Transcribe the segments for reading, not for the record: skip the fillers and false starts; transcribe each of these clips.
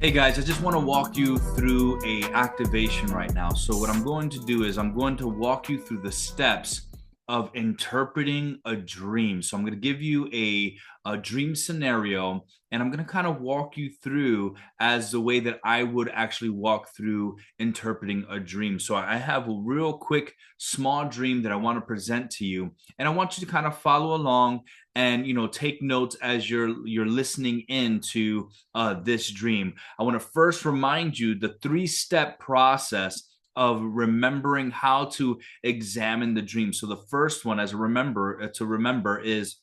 Hey guys, I just want to walk you through a activation right now. So what I'm going to do is I'm going to walk you through the steps of interpreting a dream. So I'm going to give you a dream scenario and I'm going to kind of walk you through as the way that I would actually walk through interpreting a dream. So I have a real quick small dream that I want to present to you and I want you to kind of follow along and take notes as you're listening in to this dream. I want to first remind you the three-step process of remembering how to examine the dream. So the first one, as a remember to remember, is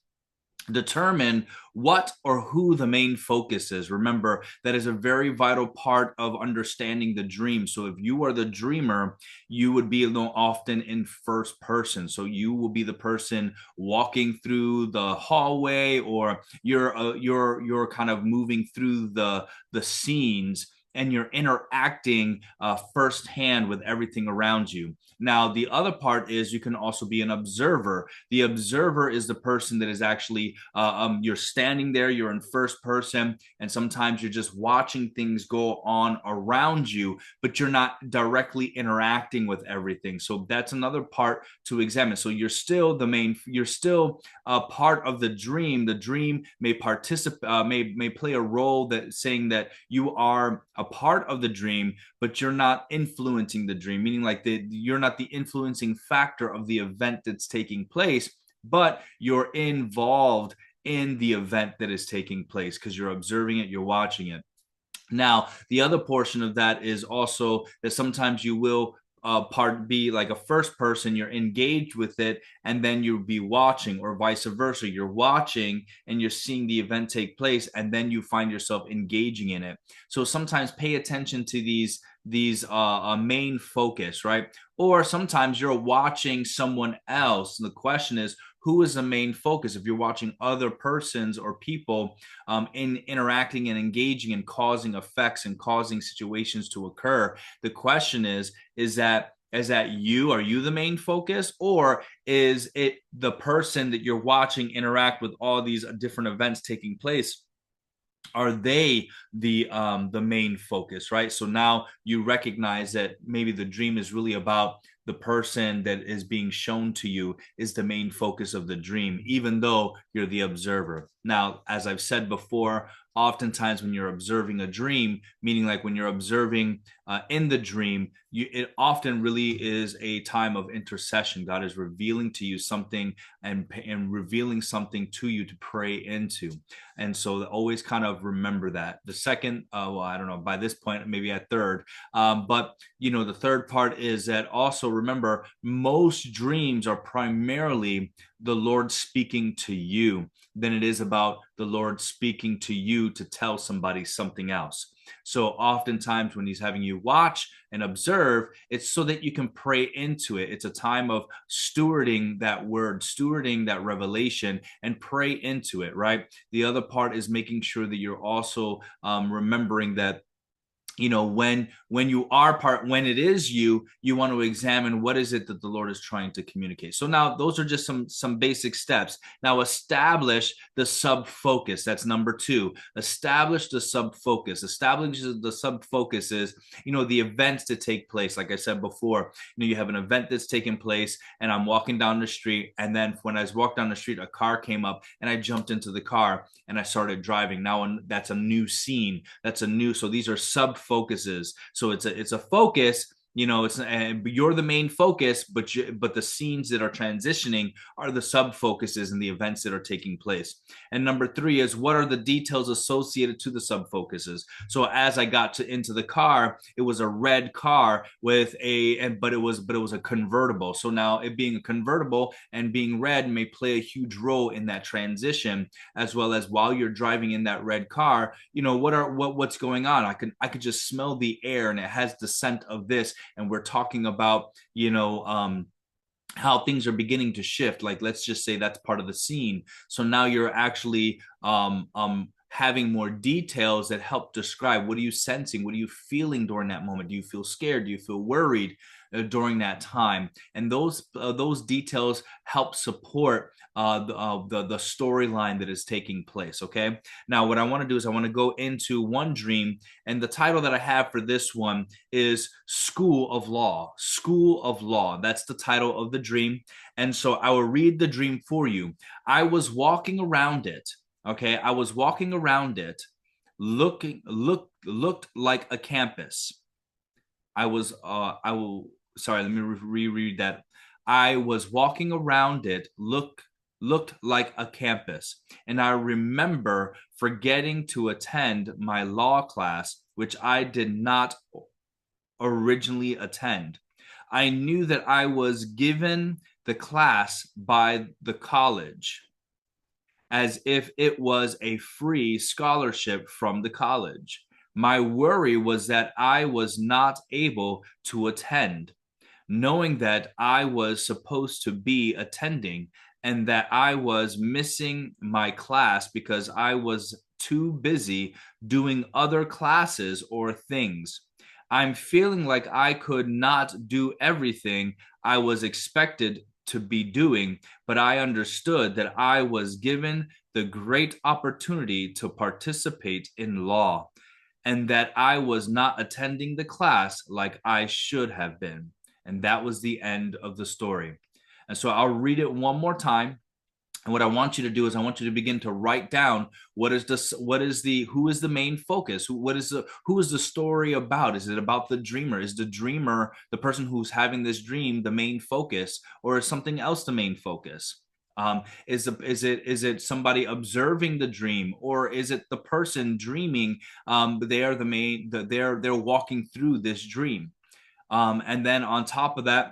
determine what or who the main focus is. Remember, that is a very vital part of understanding the dream. So if you are the dreamer, you would be often in first person. So you will be the person walking through the hallway, or you're kind of moving through the scenes, and you're interacting firsthand with everything around you. Now, the other part is you can also be an observer. The observer is the person that is actually, you're standing there, you're in first person, and sometimes you're just watching things go on around you, but you're not directly interacting with everything. So that's another part to examine. So you're still you're still a part of the dream. The dream may participate, may play a role that saying that you are a part of the dream, but you're not influencing the dream, meaning like you're not the influencing factor of the event that's taking place, but you're involved in the event that is taking place because you're observing it, you're watching it. Now, the other portion of that is also that sometimes you will part be like a first person, you're engaged with it, and then you'll be watching, or vice versa. You're watching and you're seeing the event take place, and then you find yourself engaging in it. So sometimes pay attention to these main focus, right? Or sometimes you're watching someone else. And the question is, who is the main focus? If you're watching other persons or people in interacting and engaging and causing effects and causing situations to occur, the question is that you? Are you the main focus, or is it the person that you're watching interact with all these different events taking place? Are they the main focus, right? So now you recognize that maybe the dream is really about the person that is being shown to you is the main focus of the dream, even though you're the observer. Now, as I've said before, oftentimes when you're observing a dream, meaning like when you're observing in the dream, it often really is a time of intercession. God is revealing to you something, and revealing something to you to pray into. And so always kind of remember that. The second, well, I don't know, by this point, maybe at third, but the third part is that also remember most dreams are primarily the Lord speaking to you than it is about the Lord speaking to you to tell somebody something else. So oftentimes when he's having you watch and observe, it's so that you can pray into it. It's a time of stewarding that word, stewarding that revelation, and pray into it, right? The other part is making sure that you're also remembering that when you are part, when it is you want to examine what is it that the Lord is trying to communicate. So now those are just some basic steps. Now establish the sub focus. That's number two. Establish the sub focus. Establish the sub focus is the events that take place. Like I said before, you have an event that's taking place, and I'm walking down the street, and then when I walked down the street, a car came up, and I jumped into the car and I started driving. Now that's a new scene. So these are sub focuses. So it's a focus. It's you're the main focus, but the scenes that are transitioning are the sub focuses and the events that are taking place. And number three is, what are the details associated to the sub focuses? So as I got into the car, it was a red car with but it was a convertible. So now it being a convertible and being red may play a huge role in that transition, as well as while you're driving in that red car, what's going on. I could just smell the air, and it has the scent of this, and we're talking about how things are beginning to shift. Like, let's just say that's part of the scene. So now you're actually having more details that help describe what are you sensing, what are you feeling during that moment. Do you feel scared? Do you feel worried during that time? And those details help support the storyline that is taking place. Okay. Now, what I want to do is I want to go into one dream, and the title that I have for this one is School of Law. School of Law. That's the title of the dream. And so I will read the dream for you. I was walking around it. Okay, I was walking around it, looked like a campus. I will, sorry, let me reread that. I was walking around it, looked like a campus. And I remember forgetting to attend my law class, which I did not originally attend. I knew that I was given the class by the college as if it was a free scholarship from the college. My worry was that I was not able to attend, knowing that I was supposed to be attending and that I was missing my class because I was too busy doing other classes or things. I'm feeling like I could not do everything I was expected to be doing, but I understood that I was given the great opportunity to participate in law and that I was not attending the class like I should have been. And that was the end of the story. And so I'll read it one more time. And what I want you to do is I want you to begin to write down who is the main focus? Who is the story about? Is it about the dreamer? Is the dreamer, the person who's having this dream, the main focus, or is something else the main focus? Is it somebody observing the dream, or is it the person dreaming? They are they're walking through this dream. And then on top of that,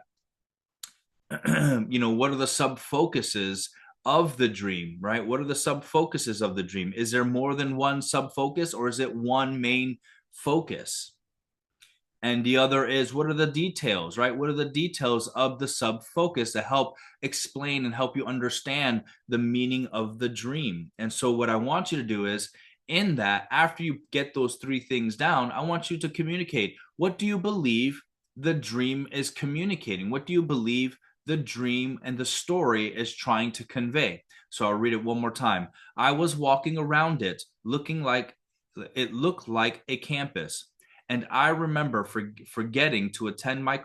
what are the sub focuses of the dream, right? What are the sub focuses of the dream? Is there more than one sub focus, or is it one main focus? And the other is, what are the details, right? What are the details of the sub focus that help explain and help you understand the meaning of the dream? And so, what I want you to do is, in that, after you get those three things down, I want you to communicate. What do you believe the dream is communicating? What do you believe the dream and the story is trying to convey? So I'll read it one more time. I was walking around it, looked like a campus. And I remember forgetting to attend my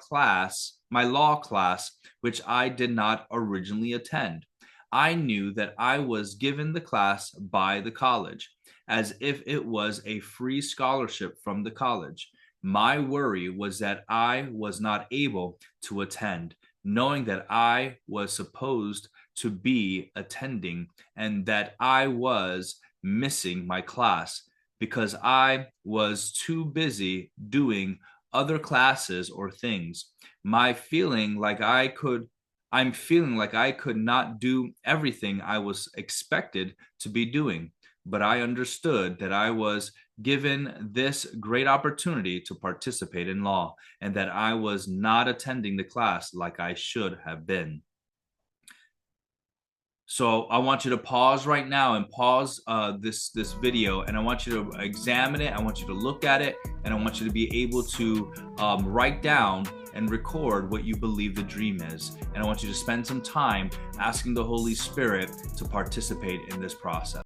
law class, which I did not originally attend. I knew that I was given the class by the college, as if it was a free scholarship from the college. My worry was that I was not able to attend, knowing that I was supposed to be attending and that I was missing my class because I was too busy doing other classes or things. I'm feeling like I could not do everything I was expected to be doing, but I understood that I was given this great opportunity to participate in law and that I was not attending the class like I should have been. So I want you to pause right now and pause this video, and I want you to examine it. I want you to look at it, and I want you to be able to write down and record what you believe the dream is. And I want you to spend some time asking the Holy Spirit to participate in this process.